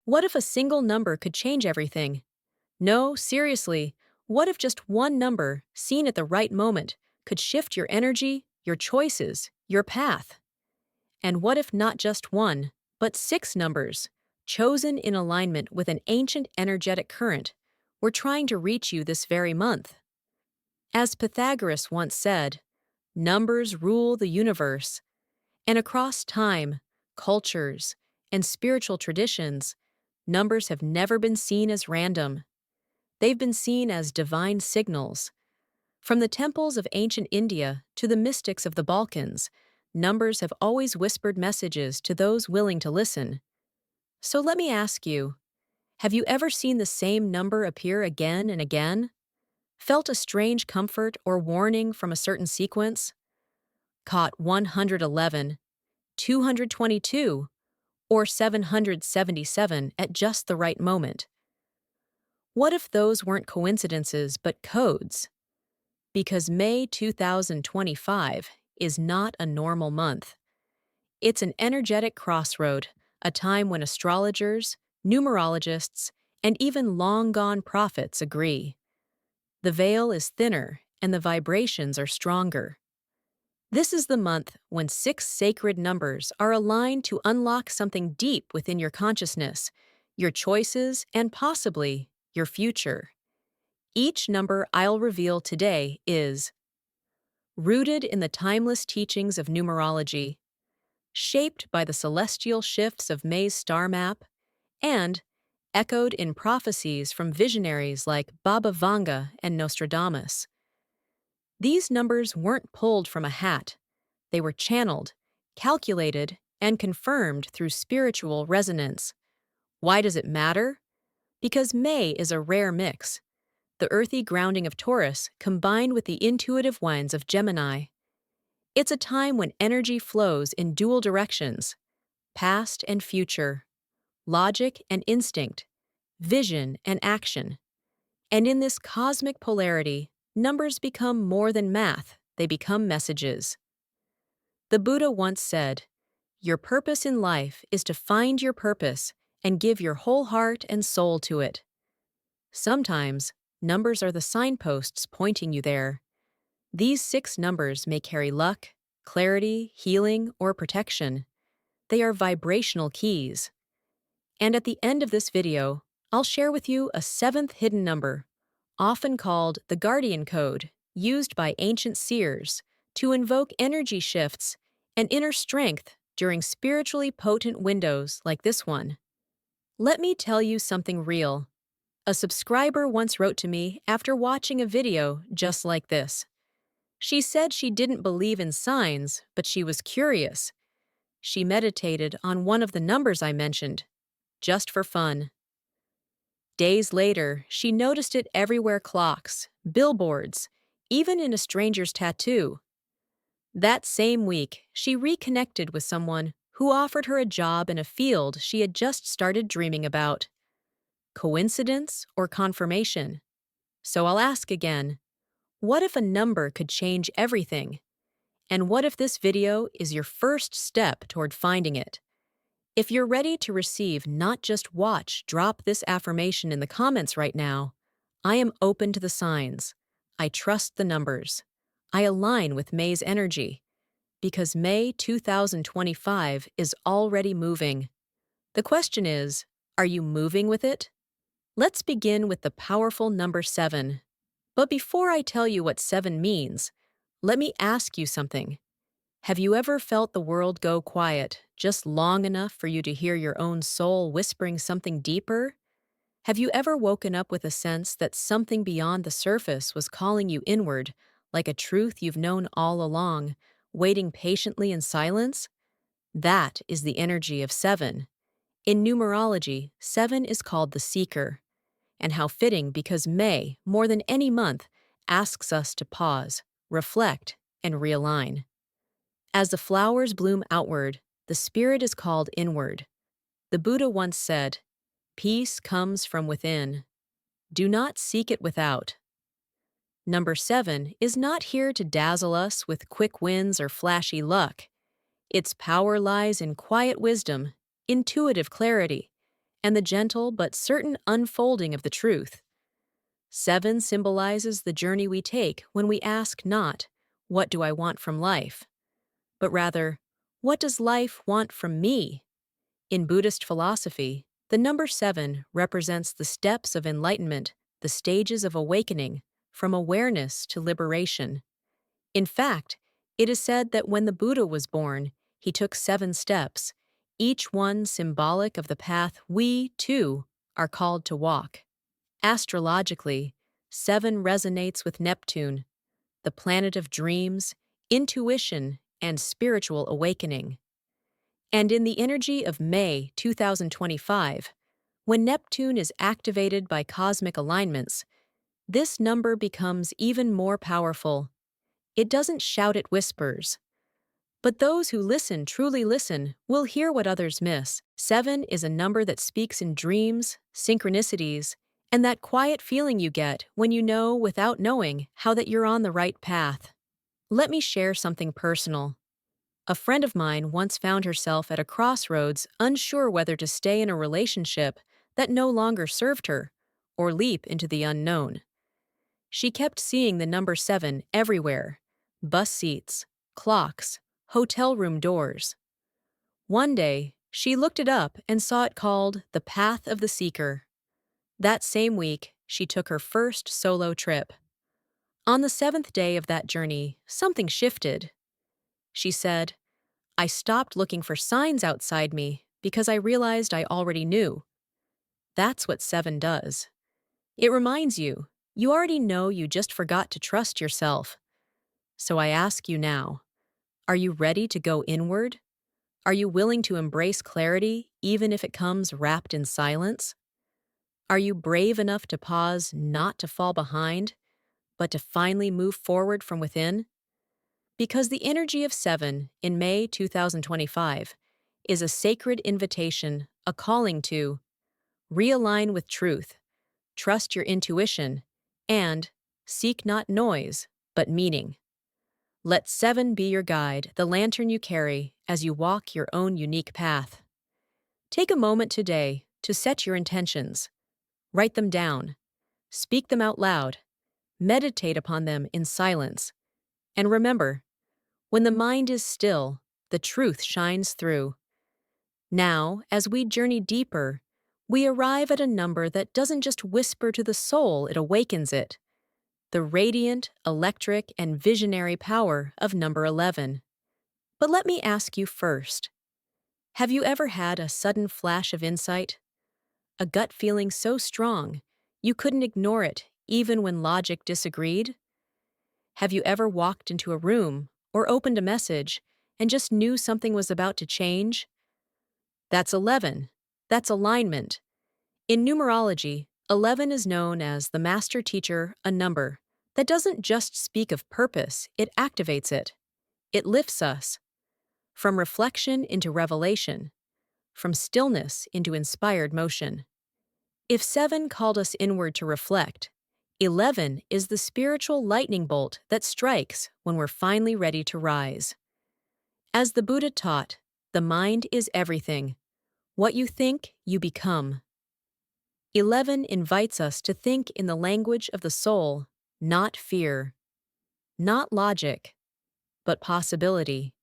What if a single number could change everything? No, seriously, what if just one number, seen at the right moment, could shift your energy, your choices, your path? And what if not just one, but six numbers, chosen in alignment with an ancient energetic current, were trying to reach you this very month? As Pythagoras once said, numbers rule the universe, and across time, cultures, and spiritual traditions, numbers have never been seen as random. They've been seen as divine signals. From the temples of ancient India to the mystics of the Balkans, numbers have always whispered messages to those willing to listen. So let me ask you, have you ever seen the same number appear again and again? Felt a strange comfort or warning from a certain sequence? Caught 111, 222, or 777 at just the right moment? What if those weren't coincidences but codes? Because May 2025 is not a normal month. It's an energetic crossroad, a time when astrologers, numerologists, and even long-gone prophets agree. The veil is thinner and the vibrations are stronger. This is the month when six sacred numbers are aligned to unlock something deep within your consciousness, your choices, and possibly your future. Each number I'll reveal today is rooted in the timeless teachings of numerology, shaped by the celestial shifts of May's star map, and echoed in prophecies from visionaries like Baba Vanga and Nostradamus. These numbers weren't pulled from a hat. They were channeled, calculated, and confirmed through spiritual resonance. Why does it matter? Because May is a rare mix. The earthy grounding of Taurus combined with the intuitive winds of Gemini. It's a time when energy flows in dual directions, past and future, logic and instinct, vision and action. And in this cosmic polarity, numbers become more than math, they become messages. The Buddha once said, "Your purpose in life is to find your purpose and give your whole heart and soul to it." Sometimes, numbers are the signposts pointing you there. These six numbers may carry luck, clarity, healing, or protection. They are vibrational keys. And at the end of this video, I'll share with you a seventh hidden number, often called the guardian code, used by ancient seers to invoke energy shifts and inner strength during spiritually potent windows like this one. Let me tell you something real. A subscriber once wrote to me after watching a video just like this. She said she didn't believe in signs, but she was curious. She meditated on one of the numbers I mentioned, just for fun. Days later, she noticed it everywhere: clocks, billboards, even in a stranger's tattoo. That same week, she reconnected with someone who offered her a job in a field she had just started dreaming about. Coincidence or confirmation? So I'll ask again, what if a number could change everything? And what if this video is your first step toward finding it? If you're ready to receive, not just watch, drop this affirmation in the comments right now. I am open to the signs. I trust the numbers. I align with May's energy. Because May 2025 is already moving. The question is, are you moving with it? Let's begin with the powerful number 7. But before I tell you what 7 means, let me ask you something. Have you ever felt the world go quiet, just long enough for you to hear your own soul whispering something deeper? Have you ever woken up with a sense that something beyond the surface was calling you inward, like a truth you've known all along, waiting patiently in silence? That is the energy of 7. In numerology, 7 is called the seeker. And how fitting, because May, more than any month, asks us to pause, reflect, and realign. As the flowers bloom outward, the spirit is called inward. The Buddha once said, "Peace comes from within. Do not seek it without." Number 7 is not here to dazzle us with quick wins or flashy luck. Its power lies in quiet wisdom, intuitive clarity, and the gentle but certain unfolding of the truth. 7 symbolizes the journey we take when we ask not, "What do I want from life?" but rather, "What does life want from me?" In Buddhist philosophy, the number 7 represents the steps of enlightenment, the stages of awakening, from awareness to liberation. In fact, it is said that when the Buddha was born, he took 7 steps, each one symbolic of the path we, too, are called to walk. Astrologically, 7 resonates with Neptune, the planet of dreams, intuition, and spiritual awakening. And in the energy of May 2025, when Neptune is activated by cosmic alignments, this number becomes even more powerful. It doesn't shout, it whispers. But those who listen, truly listen, will hear what others miss. 7 is a number that speaks in dreams, synchronicities, and that quiet feeling you get when you know without knowing how that you're on the right path. Let me share something personal. A friend of mine once found herself at a crossroads, unsure whether to stay in a relationship that no longer served her or leap into the unknown. She kept seeing the number 7 everywhere: bus seats, clocks, hotel room doors. One day, she looked it up and saw it called The Path of the Seeker. That same week, she took her first solo trip. On the 7th day of that journey, something shifted. She said, "I stopped looking for signs outside me because I realized I already knew." That's what 7 does. It reminds you, you already know, you just forgot to trust yourself. So I ask you now, are you ready to go inward? Are you willing to embrace clarity even if it comes wrapped in silence? Are you brave enough to pause, not to fall behind, but to finally move forward from within? Because the energy of 7 in May 2025 is a sacred invitation, a calling to realign with truth, trust your intuition, and seek not noise, but meaning. Let 7 be your guide, the lantern you carry as you walk your own unique path. Take a moment today to set your intentions. Write them down. Speak them out loud. Meditate upon them in silence. And remember, when the mind is still, the truth shines through. Now, as we journey deeper, we arrive at a number that doesn't just whisper to the soul, it awakens it. The radiant, electric, and visionary power of number 11. But let me ask you first, have you ever had a sudden flash of insight? A gut feeling so strong, you couldn't ignore it even when logic disagreed? Have you ever walked into a room or opened a message and just knew something was about to change? That's 11. That's alignment. In numerology, 11 is known as the master teacher, a number that doesn't just speak of purpose, it activates it. It lifts us from reflection into revelation, from stillness into inspired motion. If 7 called us inward to reflect, 11 is the spiritual lightning bolt that strikes when we're finally ready to rise. As the Buddha taught, the mind is everything. What you think, you become. 11 invites us to think in the language of the soul, not fear, not logic, but possibility.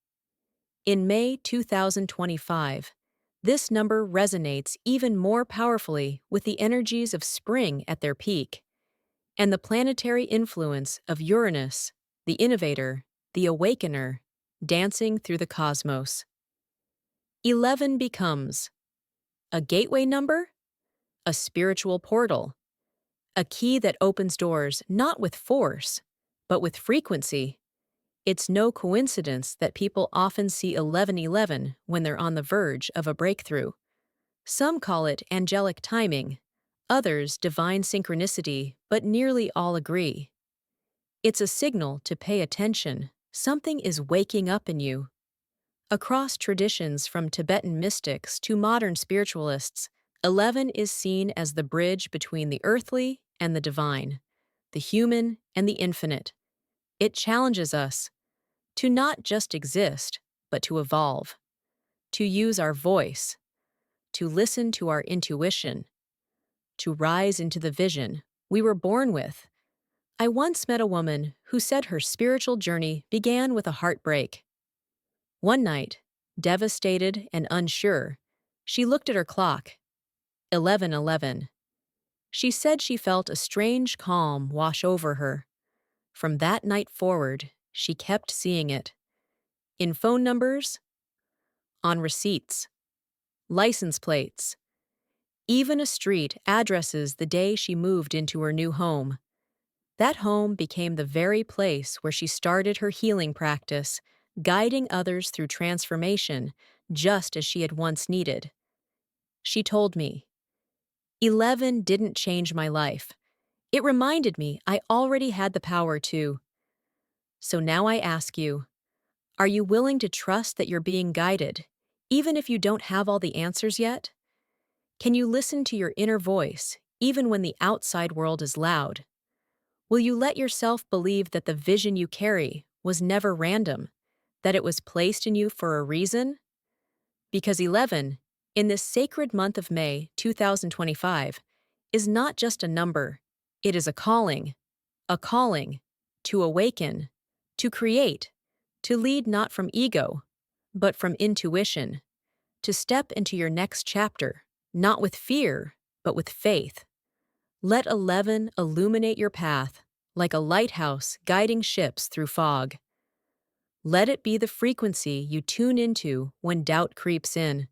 In May 2025, this number resonates even more powerfully with the energies of spring at their peak, and the planetary influence of Uranus, the innovator, the awakener, dancing through the cosmos. 11 becomes a gateway number, a spiritual portal, a key that opens doors not with force, but with frequency. It's no coincidence that people often see 1111 when they're on the verge of a breakthrough. Some call it angelic timing, others divine synchronicity, but nearly all agree. It's a signal to pay attention. Something is waking up in you. Across traditions from Tibetan mystics to modern spiritualists, 11 is seen as the bridge between the earthly and the divine, the human and the infinite. It challenges us to not just exist, but to evolve, to use our voice, to listen to our intuition, to rise into the vision we were born with. I once met a woman who said her spiritual journey began with a heartbreak. One night, devastated and unsure, she looked at her clock. 11:11. She said she felt a strange calm wash over her. From that night forward, she kept seeing it. In phone numbers, on receipts, license plates, even a street addresses the day she moved into her new home. That home became the very place where she started her healing practice, guiding others through transformation, just as she had once needed. She told me, 11 didn't change my life. It reminded me I already had the power to. So now I ask you, are you willing to trust that you're being guided, even if you don't have all the answers yet? Can you listen to your inner voice, even when the outside world is loud? Will you let yourself believe that the vision you carry was never random, that it was placed in you for a reason? Because 11, in this sacred month of May 2025, is not just a number, it is a calling to awaken, to create, to lead not from ego, but from intuition, to step into your next chapter, not with fear, but with faith. Let 11 illuminate your path like a lighthouse guiding ships through fog. Let it be the frequency you tune into when doubt creeps in.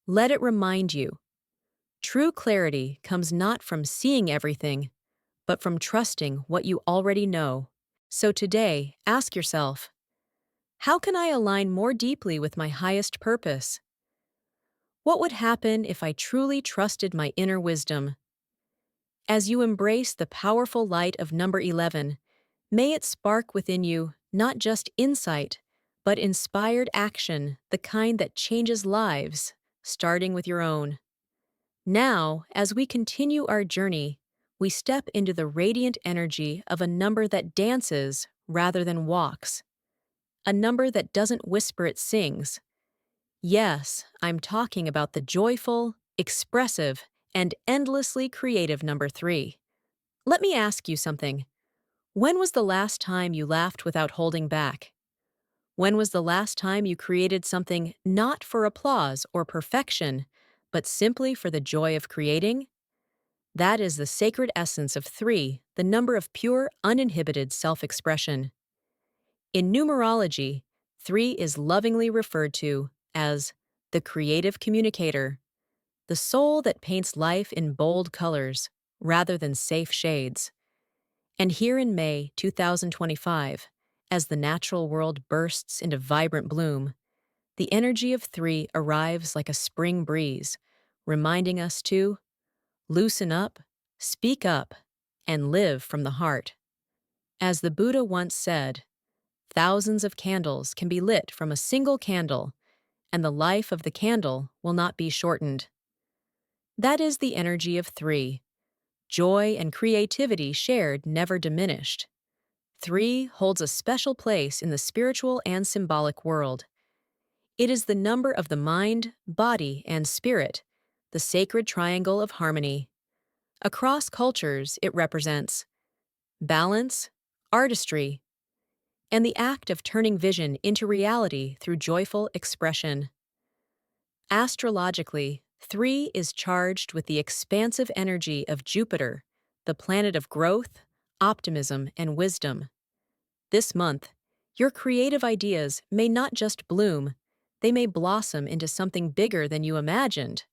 Let it remind you, true clarity comes not from seeing everything, but from trusting what you already know. So today, ask yourself, how can I align more deeply with my highest purpose? What would happen if I truly trusted my inner wisdom? As you embrace the powerful light of number 11, may it spark within you not just insight, but inspired action, the kind that changes lives, starting with your own. Now, as we continue our journey, we step into the radiant energy of a number that dances rather than walks, a number that doesn't whisper, it sings. Yes, I'm talking about the joyful, expressive, and endlessly creative number 3. Let me ask you something. When was the last time you laughed without holding back? When was the last time you created something not for applause or perfection, but simply for the joy of creating? That is the sacred essence of 3, the number of pure, uninhibited self-expression. In numerology, 3 is lovingly referred to as the creative communicator, the soul that paints life in bold colors rather than safe shades. And here in May 2025, as the natural world bursts into vibrant bloom, the energy of 3 arrives like a spring breeze, reminding us to loosen up, and live from the heart. As the Buddha once said, thousands of candles can be lit from a single candle, and the life of the candle will not be shortened. That is the energy of 3. Joy and creativity shared, never diminished. 3 holds a special place in the spiritual and symbolic world. It is the number of the mind, body, and spirit, the sacred triangle of harmony. Across cultures, it represents balance, artistry, and the act of turning vision into reality through joyful expression. Astrologically, 3 is charged with the expansive energy of Jupiter, the planet of growth, optimism, and wisdom. This month, your creative ideas may not just bloom, they may blossom into something bigger than you imagined.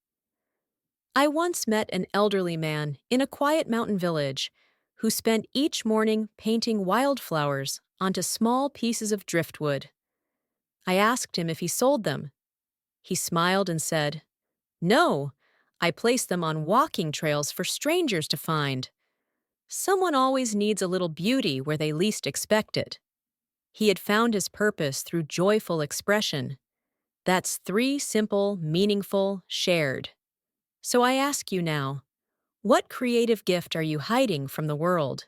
I once met an elderly man in a quiet mountain village who spent each morning painting wildflowers onto small pieces of driftwood. I asked him if he sold them. He smiled and said, "No, I place them on walking trails for strangers to find. Someone always needs a little beauty where they least expect it." He had found his purpose through joyful expression. That's 3 simple, meaningful, shared. So I ask you now, what creative gift are you hiding from the world?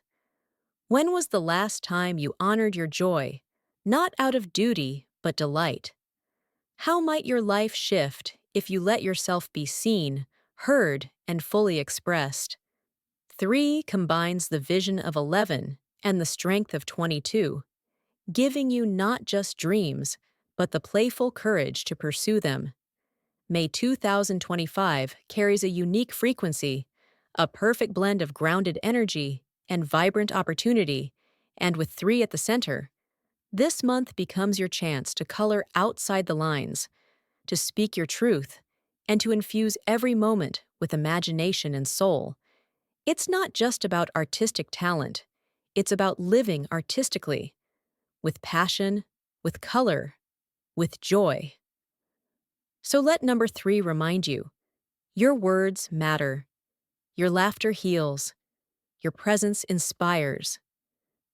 When was the last time you honored your joy, not out of duty, but delight? How might your life shift if you let yourself be seen, heard, and fully expressed. 3 combines the vision of 11 and the strength of 22, giving you not just dreams, but the playful courage to pursue them. May 2025 carries a unique frequency, a perfect blend of grounded energy and vibrant opportunity, and with 3 at the center, this month becomes your chance to color outside the lines, to speak your truth, and to infuse every moment with imagination and soul. It's not just about artistic talent, it's about living artistically, with passion, with color, with joy. So let number 3 remind you, your words matter, your laughter heals, your presence inspires.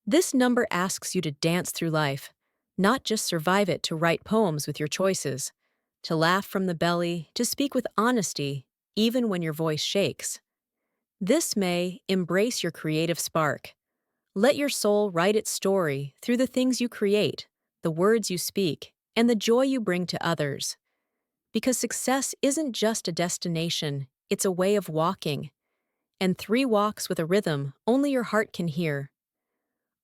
This number asks you to dance through life, not just survive it, to write poems with your choices, to laugh from the belly, to speak with honesty, even when your voice shakes. This May, embrace your creative spark. Let your soul write its story through the things you create, the words you speak, and the joy you bring to others. Because success isn't just a destination, it's a way of walking. And 3 walks with a rhythm only your heart can hear.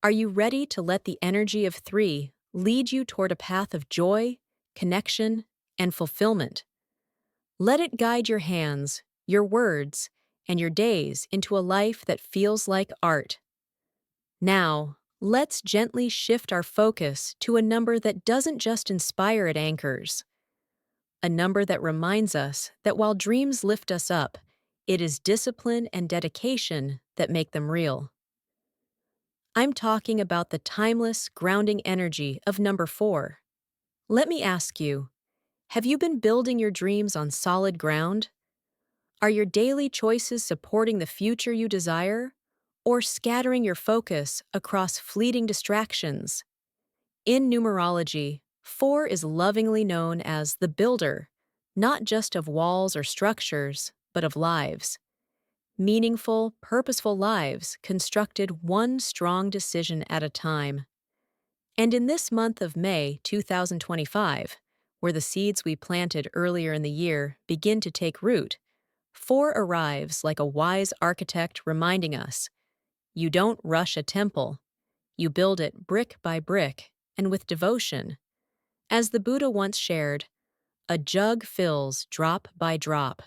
Are you ready to let the energy of 3 lead you toward a path of joy, connection, and fulfillment? Let it guide your hands, your words, and your days into a life that feels like art. Now, let's gently shift our focus to a number that doesn't just inspire, it anchors. A number that reminds us that while dreams lift us up, it is discipline and dedication that make them real. I'm talking about the timeless, grounding energy of number 4. Let me ask you, have you been building your dreams on solid ground? Are your daily choices supporting the future you desire, or scattering your focus across fleeting distractions? In numerology, 4 is lovingly known as the builder, not just of walls or structures, but of lives. Meaningful, purposeful lives constructed one strong decision at a time. And in this month of May 2025, where the seeds we planted earlier in the year begin to take root, 4 arrives like a wise architect reminding us, you don't rush a temple, you build it brick by brick and with devotion. As the Buddha once shared, a jug fills drop by drop.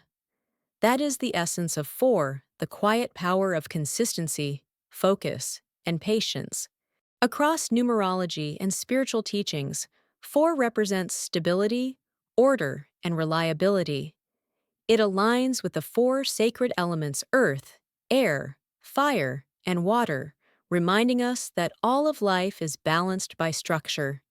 That is the essence of 4, the quiet power of consistency, focus, and patience. Across numerology and spiritual teachings, 4 represents stability, order, and reliability. It aligns with the 4 sacred elements: earth, air, fire, and water, reminding us that all of life is balanced by structure.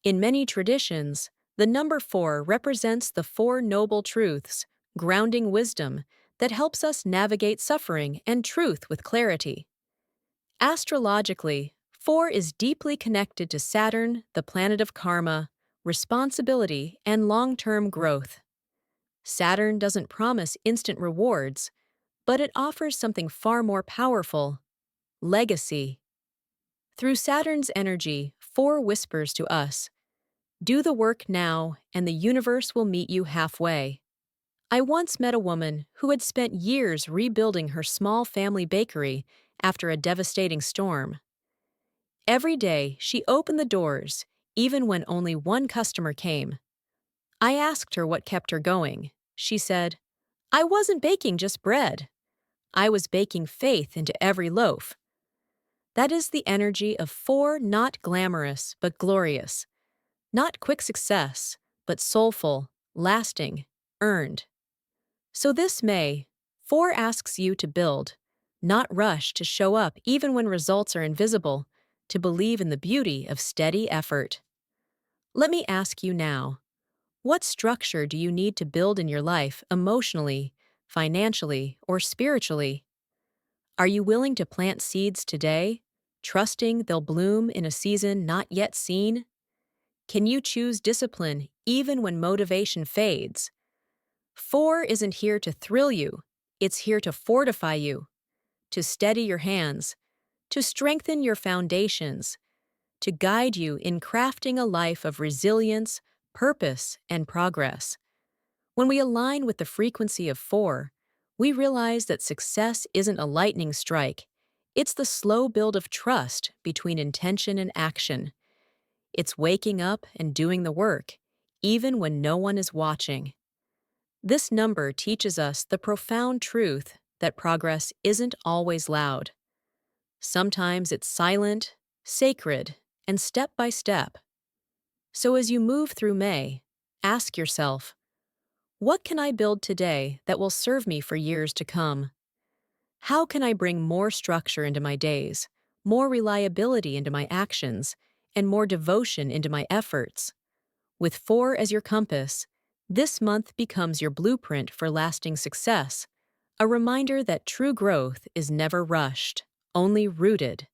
In many traditions, the number 4 represents the 4 noble truths, grounding wisdom that helps us navigate suffering and truth with clarity. Astrologically, 4 is deeply connected to Saturn, the planet of karma, responsibility, and long-term growth. Saturn doesn't promise instant rewards, but it offers something far more powerful: legacy. Through Saturn's energy, 4 whispers to us, do the work now, and the universe will meet you halfway. I once met a woman who had spent years rebuilding her small family bakery after a devastating storm. Every day, she opened the doors, even when only one customer came. I asked her what kept her going. She said, I wasn't baking just bread. I was baking faith into every loaf. That is the energy of 4, not glamorous, but glorious. Not quick success, but soulful, lasting, earned. So this May, 4 asks you to build, not rush, to show up even when results are invisible, to believe in the beauty of steady effort. Let me ask you now, what structure do you need to build in your life emotionally, financially, or spiritually? Are you willing to plant seeds today, trusting they'll bloom in a season not yet seen? Can you choose discipline even when motivation fades? 4 isn't here to thrill you, it's here to fortify you, to steady your hands, to strengthen your foundations, to guide you in crafting a life of resilience, purpose, and progress. When we align with the frequency of 4, we realize that success isn't a lightning strike. It's the slow build of trust between intention and action. It's waking up and doing the work, even when no one is watching. This number teaches us the profound truth that progress isn't always loud. Sometimes it's silent, sacred, and step by step. So as you move through May, ask yourself, what can I build today that will serve me for years to come? How can I bring more structure into my days, more reliability into my actions, and more devotion into my efforts? With 4 as your compass, this month becomes your blueprint for lasting success, a reminder that true growth is never rushed, only rooted.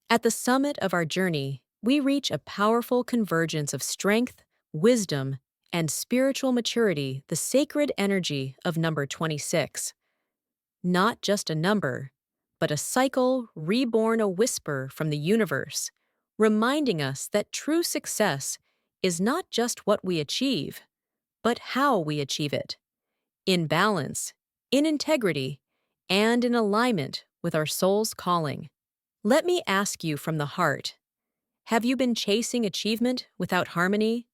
At the summit of our journey, we reach a powerful convergence of strength, wisdom, and spiritual maturity, the sacred energy of number 26. Not just a number, but a cycle reborn, a whisper from the universe, reminding us that true success is not just what we achieve, but how we achieve it, in balance, in integrity, and in alignment with our soul's calling. Let me ask you from the heart, have you been chasing achievement without harmony?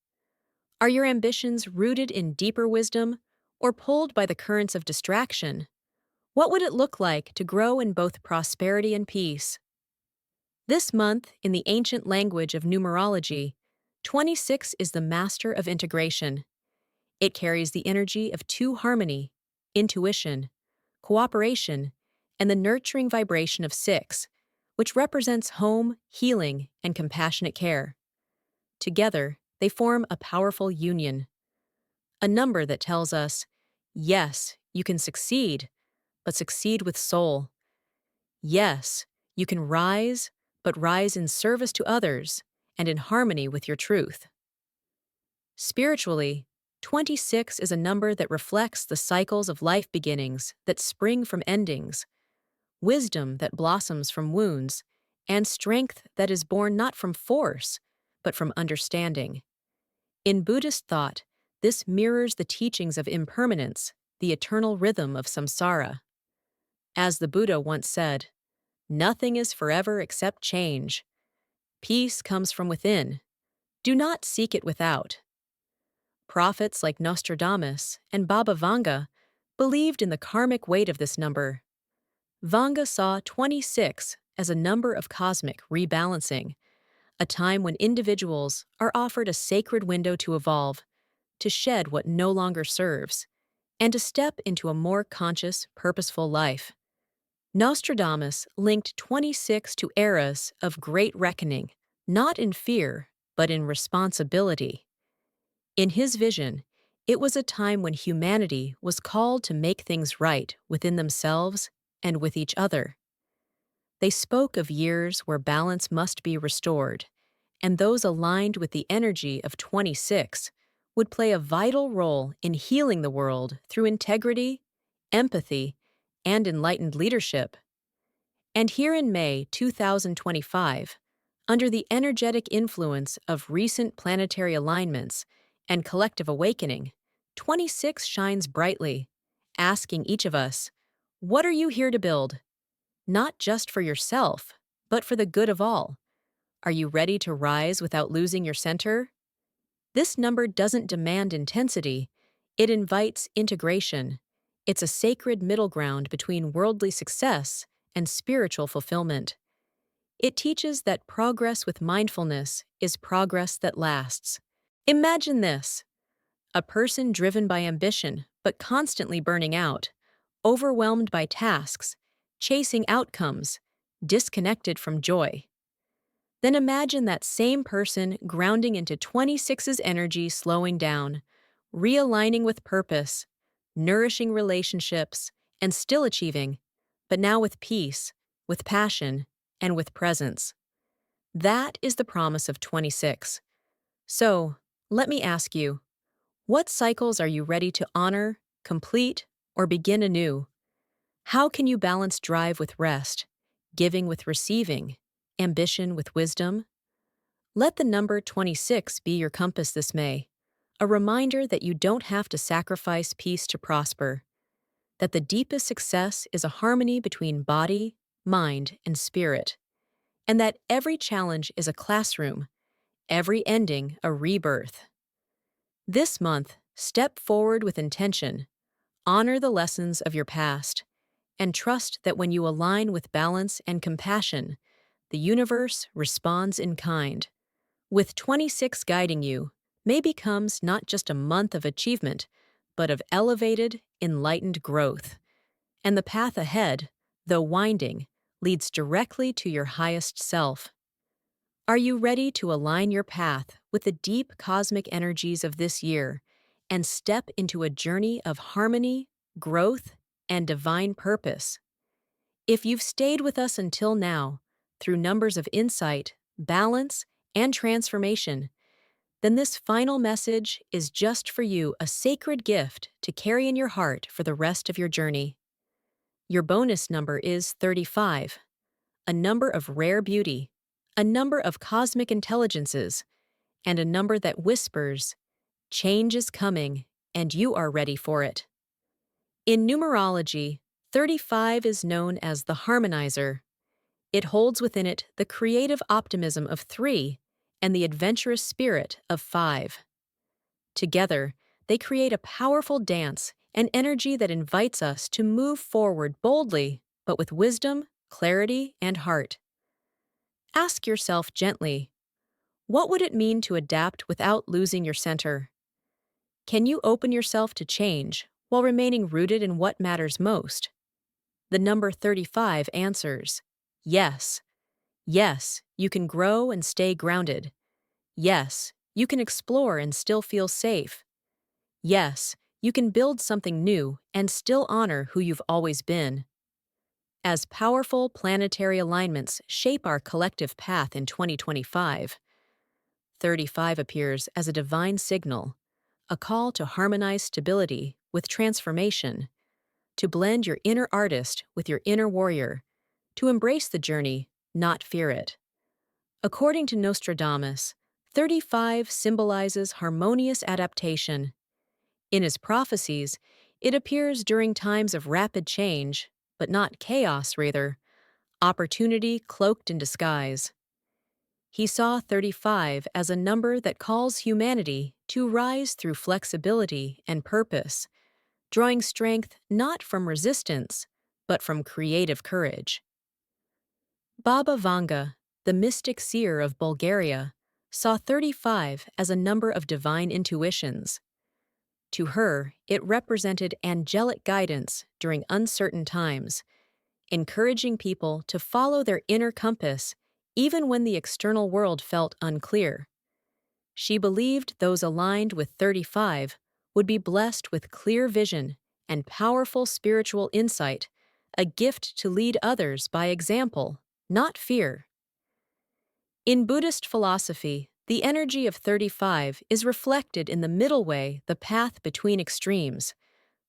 Are your ambitions rooted in deeper wisdom or pulled by the currents of distraction? What would it look like to grow in both prosperity and peace? This month, in the ancient language of numerology, 26 is the master of integration. It carries the energy of two: harmony, intuition, cooperation, and the nurturing vibration of 6, which represents home, healing, and compassionate care. Together, they form a powerful union, a number that tells us, yes, you can succeed, but succeed with soul. Yes, you can rise, but rise in service to others and in harmony with your truth. Spiritually, 26 is a number that reflects the cycles of life beginnings that spring from endings, wisdom that blossoms from wounds, and strength that is born not from force, but from understanding. In Buddhist thought, this mirrors the teachings of impermanence, the eternal rhythm of samsara. As the Buddha once said, nothing is forever except change. Peace comes from within. Do not seek it without. Prophets like Nostradamus and Baba Vanga believed in the karmic weight of this number. Vanga saw 26 as a number of cosmic rebalancing, a time when individuals are offered a sacred window to evolve, to shed what no longer serves, and to step into a more conscious, purposeful life. Nostradamus linked 26 to eras of great reckoning, not in fear, but in responsibility. In his vision, it was a time when humanity was called to make things right within themselves and with each other. They spoke of years where balance must be restored, and those aligned with the energy of 26 would play a vital role in healing the world through integrity, empathy, and enlightened leadership. And here in May 2025, under the energetic influence of recent planetary alignments and collective awakening, 26 shines brightly, asking each of us, what are you here to build? Not just for yourself, but for the good of all. Are you ready to rise without losing your center? This number doesn't demand intensity, it invites integration. It's a sacred middle ground between worldly success and spiritual fulfillment. It teaches that progress with mindfulness is progress that lasts. Imagine this: a person driven by ambition but constantly burning out, overwhelmed by tasks, chasing outcomes, disconnected from joy. Then imagine that same person grounding into 26's energy, slowing down, realigning with purpose, nourishing relationships, and still achieving, but now with peace, with passion, and with presence. That is the promise of 26. So, let me ask you, what cycles are you ready to honor, complete, or begin anew? How can you balance drive with rest, giving with receiving, ambition with wisdom? Let the number 26 be your compass this May, a reminder that you don't have to sacrifice peace to prosper, that the deepest success is a harmony between body, mind, and spirit, and that every challenge is a classroom, every ending a rebirth. This month, step forward with intention, honor the lessons of your past, and trust that when you align with balance and compassion, the universe responds in kind. With 26 guiding you, May becomes not just a month of achievement, but of elevated, enlightened growth. And the path ahead, though winding, leads directly to your highest self. Are you ready to align your path with the deep cosmic energies of this year and step into a journey of harmony, growth, and divine purpose? If you've stayed with us until now, through numbers of insight, balance, and transformation, then this final message is just for you, a sacred gift to carry in your heart for the rest of your journey. Your bonus number is 35, a number of rare beauty, a number of cosmic intelligences, and a number that whispers, change is coming, and you are ready for it. In numerology, 35 is known as the harmonizer. It holds within it the creative optimism of 3 and the adventurous spirit of 5. Together, they create a powerful dance, an energy that invites us to move forward boldly, but with wisdom, clarity, and heart. Ask yourself gently, what would it mean to adapt without losing your center? Can you open yourself to change while remaining rooted in what matters most? The number 35 answers, yes. Yes, you can grow and stay grounded. Yes, you can explore and still feel safe. Yes, you can build something new and still honor who you've always been. As powerful planetary alignments shape our collective path in 2025, 35 appears as a divine signal, a call to harmonize stability with transformation, to blend your inner artist with your inner warrior, to embrace the journey, not fear it. According to Nostradamus, 35 symbolizes harmonious adaptation. In his prophecies, it appears during times of rapid change, but not chaos, rather, opportunity cloaked in disguise. He saw 35 as a number that calls humanity to rise through flexibility and purpose, drawing strength not from resistance, but from creative courage. Baba Vanga, the mystic seer of Bulgaria, saw 35 as a number of divine intuitions. To her, it represented angelic guidance during uncertain times, encouraging people to follow their inner compass even when the external world felt unclear. She believed those aligned with 35 would be blessed with clear vision and powerful spiritual insight, a gift to lead others by example, not fear. In Buddhist philosophy, the energy of 35 is reflected in the middle way, the path between extremes,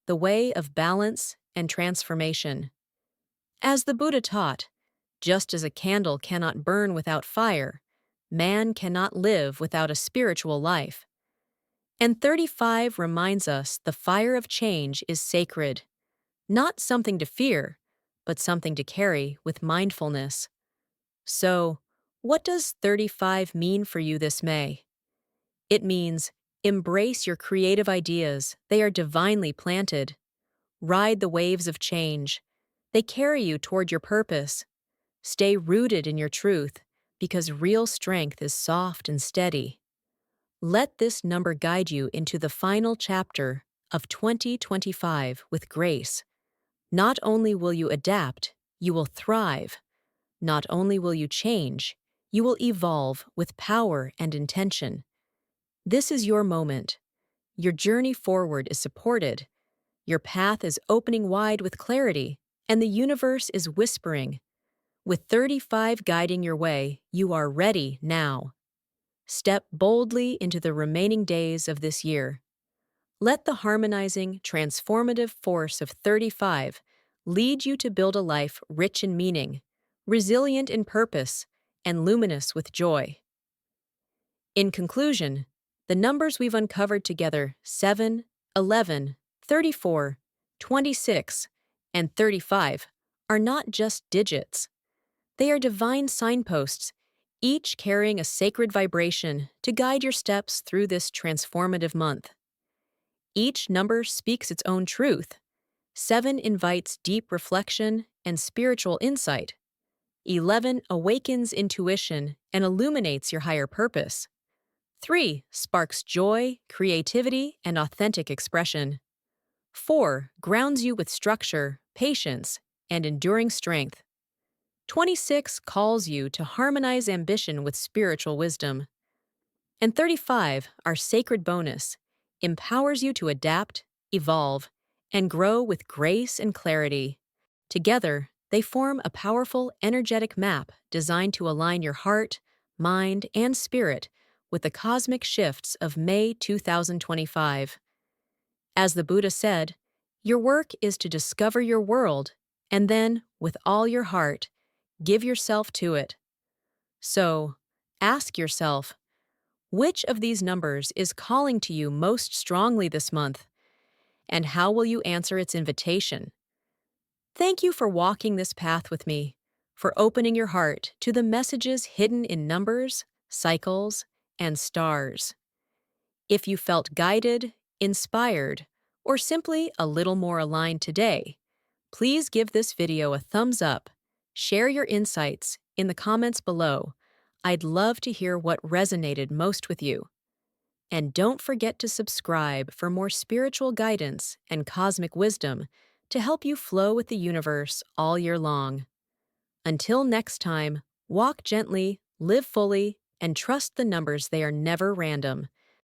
the way of balance and transformation. As the Buddha taught, just as a candle cannot burn without fire, man cannot live without a spiritual life. And 35 reminds us the fire of change is sacred, not something to fear, but something to carry with mindfulness. So, what does 35 mean for you this May? It means embrace your creative ideas. They are divinely planted. Ride the waves of change. They carry you toward your purpose. Stay rooted in your truth, because real strength is soft and steady. Let this number guide you into the final chapter of 2025 with grace. Not only will you adapt, you will thrive. Not only will you change, you will evolve with power and intention. This is your moment. Your journey forward is supported. Your path is opening wide with clarity, and the universe is whispering. With 35 guiding your way, you are ready now. Step boldly into the remaining days of this year. Let the harmonizing, transformative force of 35 lead you to build a life rich in meaning, resilient in purpose, and luminous with joy. In conclusion, The numbers we've uncovered together, 7, 11, 34, 26, and 35, are not just digits. They are divine signposts, each carrying a sacred vibration to guide your steps through this transformative month. Each number speaks its own truth. 7 invites deep reflection and spiritual insight. 11 awakens intuition and illuminates your higher purpose. 3 sparks joy, creativity, and authentic expression. 4 grounds you with structure, patience, and enduring strength. 26 calls you to harmonize ambition with spiritual wisdom. And 35, our sacred bonus, empowers you to adapt, evolve, and grow with grace and clarity. Together, they form a powerful, energetic map designed to align your heart, mind, and spirit with the cosmic shifts of May 2025. As the Buddha said, your work is to discover your world and then, with all your heart, give yourself to it. So, ask yourself, which of these numbers is calling to you most strongly this month? And how will you answer its invitation? Thank you for walking this path with me, for opening your heart to the messages hidden in numbers, cycles, and stars. If you felt guided, inspired, or simply a little more aligned today, please give this video a thumbs up, share your insights in the comments below. I'd love to hear what resonated most with you. And don't forget to subscribe for more spiritual guidance and cosmic wisdom to help you flow with the universe all year long. Until next time, walk gently, live fully, and trust the numbers, they are never random.